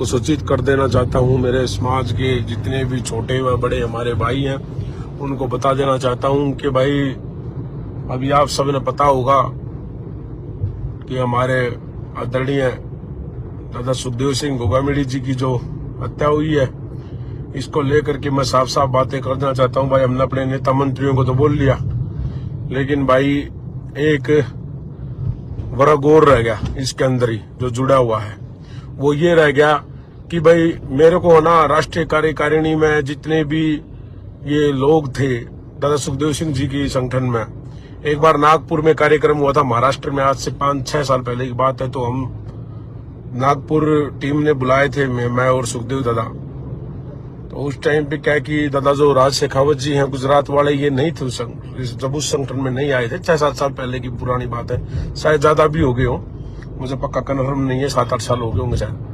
को सूचित कर देना चाहता हूँ। मेरे समाज के जितने भी छोटे व बड़े हमारे भाई हैं उनको बता देना चाहता हूँ कि भाई अभी आप सब ने पता होगा कि हमारे आदरणीय दादा सुखदेव सिंह गोगामेडी जी की जो हत्या हुई है, इसको लेकर के मैं साफ साफ बातें करना चाहता हूँ। भाई हमने अपने नेता मंत्रियों को तो बोल लिया, लेकिन भाई एक वर्ग और रह गया इसके अंदर ही जो जुड़ा हुआ है, वो ये रह गया कि भाई मेरे को ना राष्ट्रीय कार्यकारिणी में जितने भी ये लोग थे दादा सुखदेव सिंह जी की संगठन में, एक बार नागपुर में कार्यक्रम हुआ था महाराष्ट्र में, आज से 5-6 साल पहले की बात है। तो हम नागपुर टीम ने बुलाए थे, मैं और सुखदेव दादा। तो उस टाइम पे क्या कि दादा जो राज शेखावत जी हैं गुजरात वाले, ये नहीं थे जब उस संगठन में नहीं आए थे। 6-7 साल पहले की पुरानी बात है, शायद ज्यादा भी हो गए हो, मुझे पक्का कन्फर्म नहीं है, 7-8 साल हो गए होंगे शायद।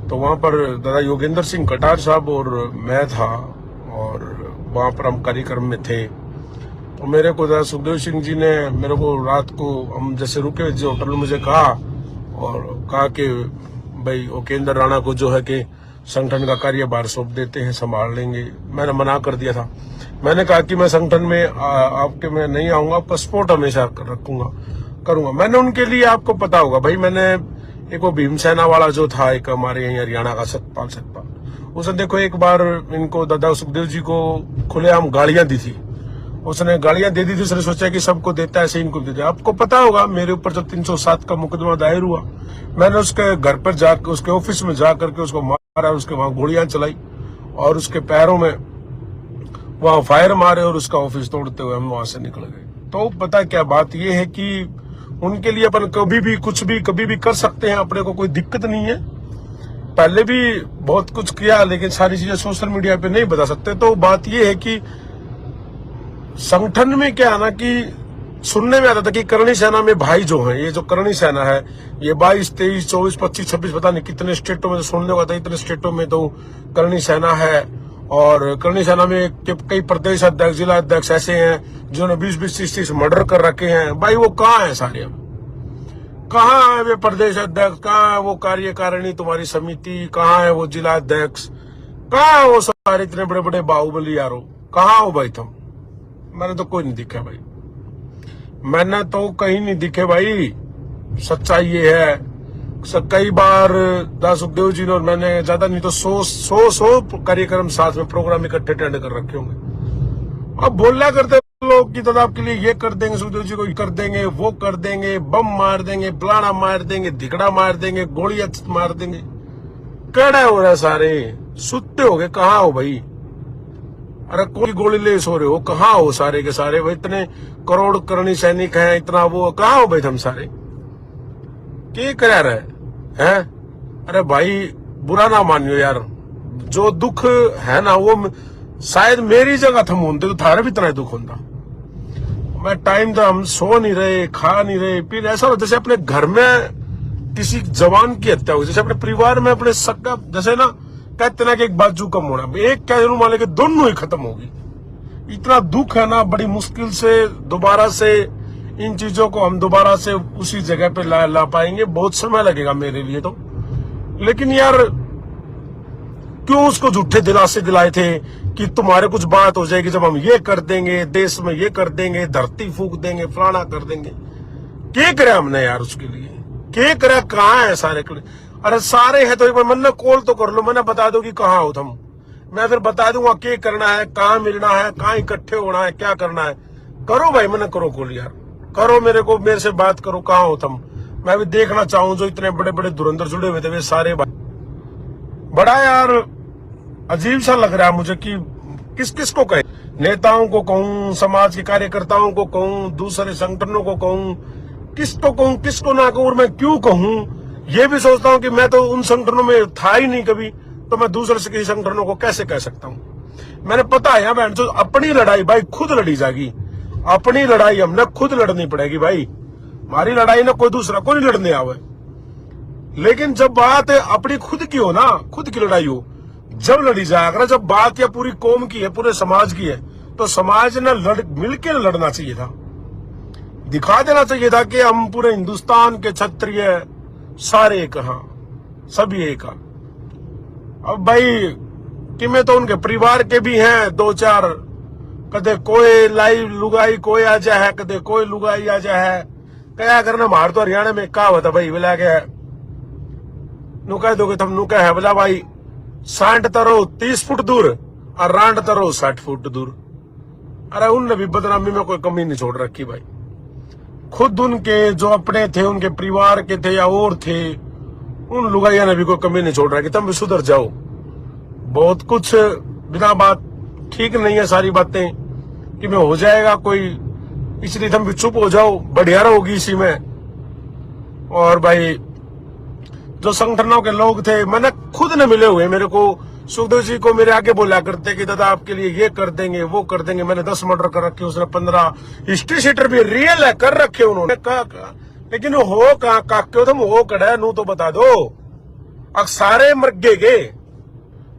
तो वहां पर दादा योगेंद्र सिंह कटार साहब और मैं था, और वहां पर हम कार्यक्रम में थे। तो मेरे को दादा सुखदेव सिंह जी ने मेरे को रात को, हम जैसे रुके जो होटल में, मुझे कहा कि भाई उपेंद्र राणा को जो है कि संगठन का कार्यभार सौंप देते हैं, संभाल लेंगे। मैंने मना कर दिया था। मैंने कहा कि मैं संगठन में आपके में नहीं आऊंगा, आपका सपोर्ट हमेशा करूंगा। मैंने उनके लिए, आपको पता होगा भाई, मैंने एक वो भीमसेना वाला जो था एक हमारे यहाँ हरियाणा का सतपाल, उसने देखो एक बार इनको दादा सुखदेव जी को खुलेआम गालियां दी थी। उसने गालियां दे दी थी, उसने सोचा कि सबको देता है ऐसे इनको देता है। आपको पता होगा मेरे ऊपर जब 307 का मुकदमा दायर हुआ, मैंने उसके घर पर जाकर, उसके ऑफिस में जाकर के उसको मारा, उसके वहां गोलियां चलाई और उसके पैरों में वहां फायर मारे और उसका ऑफिस तोड़ते हुए हम वहां से निकल गए। तो पता क्या बात यह है कि उनके लिए अपन कभी भी कुछ भी कभी भी कर सकते हैं, अपने को कोई दिक्कत नहीं है। पहले भी बहुत कुछ किया, लेकिन सारी चीजें सोशल मीडिया पे नहीं बता सकते। तो बात यह है कि संगठन में क्या है ना कि सुनने में आता था कि करणी सेना में भाई जो है, ये जो करणी सेना है, ये 22, 23, 24, 25, 26 पता नहीं कितने स्टेटों में तो सुनने को आता है, इतने स्टेटों में तो करणी सेना है। और करणी सेना में कई प्रदेश अध्यक्ष, जिला अध्यक्ष ऐसे हैं जिन्होंने 20-20, 30-30 मर्डर कर रखे हैं। भाई वो कहाँ है सारे, कहाँ है वे प्रदेश अध्यक्ष, कहाँ है वो कार्यकारिणी तुम्हारी समिति, कहाँ है वो जिला अध्यक्ष, कहाँ है वो सारे इतने बड़े बड़े बाहुबली यारो, कहाँ हो भाई तुम? मैंने तो कोई नहीं दिखा भाई, मैंने तो कहीं नहीं दिखे भाई। सच्चाई ये है, कई बार दादा सुखदेव जी ने और मैंने ज्यादा नहीं तो 100 कार्यक्रम साथ में प्रोग्राम इकट्ठे अटेंड कर रखे होंगे। अब बोलना करते लोग कि दादा आपके लिए ये कर देंगे, सुखदेव जी को कर देंगे, वो कर देंगे, बम मार देंगे, प्लाना मार देंगे, धिकड़ा मार देंगे, गोलियां मार देंगे। कड़ा हो रहा है सारे, सुत्ते हो गए, कहाँ हो भाई? अरे कोई गोली ले सो रहे हो, कहाँ हो सारे के सारे? भाई इतने करोड़ करणी सैनिक हैं, इतना वो, कहाँ हो भाई तुम सारे? क्या करा रहे हैं? अरे भाई बुरा ना मानियो यार, जो दुख है ना वो शायद मेरी जगह थम होते तो थारे भी इतना दुख होता। मैं टाइम था, हम सो नहीं रहे, खा नहीं रहे, फिर ऐसा हो जैसे अपने घर में किसी जवान की हत्या हुई, जैसे अपने परिवार में अपने सक्का, जैसे ना कहते ना कि एक बाजू कम होना, एक क्या मान लेके दोनों ही खत्म होगी। इतना दुख है ना, बड़ी मुश्किल से दोबारा से इन चीजों को हम दोबारा से उसी जगह पे ला पाएंगे, बहुत समय लगेगा मेरे लिए तो। लेकिन यार क्यों उसको झूठे दिलासे दिलाए थे कि तुम्हारे कुछ बात हो जाएगी जब हम ये कर देंगे, देश में ये कर देंगे, धरती फूक देंगे, फलाना कर देंगे। क्या करे हमने यार उसके लिए? क्या करे? कहाँ है सारे? अरे सारे है तो एक बार मन कॉल तो कर लो, मैंने बता दो कि कहाँ हो तुम, मैं फिर बता दूंगा क्या करना है, कहाँ मिलना है, कहाँ इकट्ठे होना है, क्या करना है। करो भाई, मैंने करो कॉल यार, करो मेरे से बात करो, कहाँ हो तुम? मैं भी देखना चाहूं जो इतने बड़े बड़े धुरंधर जुड़े हुए थे वे सारे। बड़ा यार अजीब सा लग रहा है मुझे कि किस किस को कहे, नेताओं को कहूं, समाज के कार्यकर्ताओं को कहूं, दूसरे संगठनों को कहूं, किसको कहूं, किसको ना कहूं, और मैं क्यों कहूं? ये भी सोचता हूं कि मैं तो उन संगठनों में था ही नहीं कभी, तो मैं दूसरे से किसी संगठनों को कैसे कह सकता हूं? मैंने पता है बहन, तो अपनी लड़ाई भाई खुद लड़ी जाएगी, अपनी लड़ाई हमने खुद लड़नी पड़ेगी भाई। हमारी लड़ाई ना कोई दूसरा कोई नहीं लड़ने आवे। लेकिन जब बात अपनी खुद की हो ना, खुद की लड़ाई हो, जब लड़ी जाएगा। जब बात या पूरी कौम की है, पूरे समाज की है, तो समाज ने मिलकर लड़ना चाहिए था, दिखा देना चाहिए था कि हम पूरे हिंदुस्तान के क्षत्रिय सारे एक, हाँ सभी एक। अब भाई कि मैं तो उनके परिवार के भी हैं दो चार, कदे कोई लाइव लुगाई कोई आ जा है, कदे कोई लुगाई आ जा है। क्या करना, मार तो हरियाणा में कहा होता भाई बोला के नु कह दोगे तुम नु कह है बोला भाई, सांड तरो 30 फुट दूर और रांड तरो 60 फुट दूर। अरे उनने भी बदनामी में कोई कमी नहीं छोड़ रखी भाई। खुद उनके जो अपने थे, उनके परिवार के थे या और थे, उन लुगाइया ने भी कोई कमी नहीं छोड़ रखी। तुम भी सुधर जाओ, बहुत कुछ बिना बात ठीक नहीं है सारी बातें कि मैं हो जाएगा कोई, इसलिए तुम भी चुप हो जाओ, बढ़िया रहोगी इसी में। और भाई जो संगठनों के लोग थे, मैंने खुद न मिले हुए, मेरे को सुखदेव जी को मेरे आगे बोला करते कि दादा आपके लिए ये कर देंगे वो कर देंगे। मैंने 10 मर्डर कर रखे, उसने 15 हिस्ट्री शीटर भी रियल है कर रखे उन्होंने। लेकिन हो कहाँ काक्यो तुम हो कड़ा नू तो बता दो। अब सारे मर गए,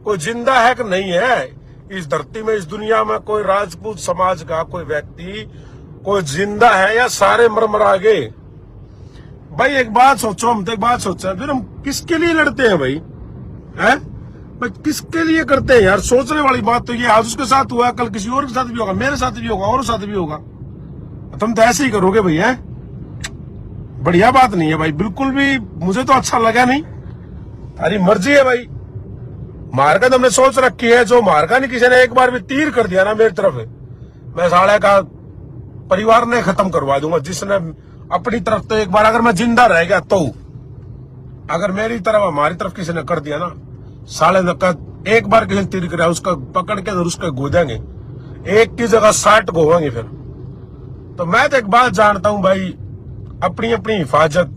कोई जिंदा है कि नहीं है इस धरती में, इस दुनिया में कोई राजपूत समाज का कोई व्यक्ति कोई जिंदा है या सारे मर गए? भाई एक बात सोचो, हम तो एक बात सोचा, फिर हम किसके लिए लड़ते हैं भाई? हैं भाई किसके लिए करते हैं यार? सोचने वाली बात तो ये, आज उसके साथ हुआ, कल किसी और के साथ भी होगा, मेरे साथ भी होगा, और साथ भी होगा। तुम तो ऐसे ही करोगे भैया, बढ़िया बात नहीं है भाई, बिल्कुल भी मुझे तो अच्छा लगा नहीं। अरे मर्जी है भाई, मार का तुमने सोच रखी है, जो मार का नहीं किसी ने एक बार भी तीर कर दिया ना मेरी तरफ, मैं साले का परिवार ने खत्म करवा दूंगा। जिसने अपनी तरफ तो एक बार अगर मैं जिंदा रह गया तो, अगर मेरी तरफ हमारी तरफ किसी ने कर दिया ना, साले ने एक बार किसी ने तीर कराया उसका पकड़ के उसके गोदेंगे, एक की जगह 60 गोवांगे फिर। तो मैं तो एक बात जानता हूं भाई, अपनी अपनी हिफाजत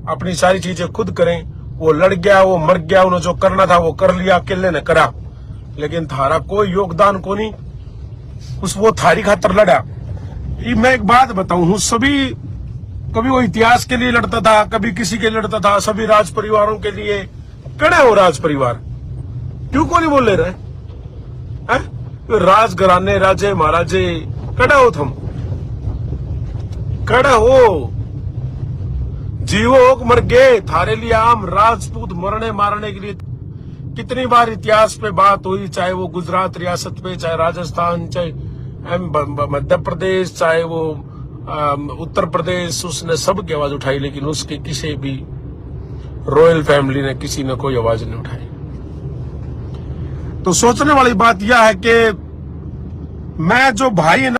अपनी सारी चीजें खुद करें। वो लड़ गया, वो मर गया, उन्हें जो करना था वो कर लिया, अकेले ने करा, लेकिन थारा कोई योगदान को नहीं, उस वो थारी खातर लड़ा। मैं एक बात बताऊं, सभी कभी वो इतिहास के लिए लड़ता था, कभी किसी के लिए लड़ता था, सभी राज परिवारों के लिए। कड़ा हो राज परिवार, क्यों को नहीं बोल ले रहे हैं? राज घराने राजे महाराजे कड़ा हो, तुम कड़ा हो, जीवो मर गए थारे लिए। आम राजपूत मरने मारने के लिए कितनी बार इतिहास पे बात हुई, चाहे वो गुजरात रियासत पे, चाहे राजस्थान, चाहे मध्य प्रदेश, चाहे वो उत्तर प्रदेश, उसने सबकी आवाज उठाई, लेकिन उसके किसी भी रॉयल फैमिली ने किसी ने कोई आवाज नहीं उठाई। तो सोचने वाली बात यह है कि मैं जो भाई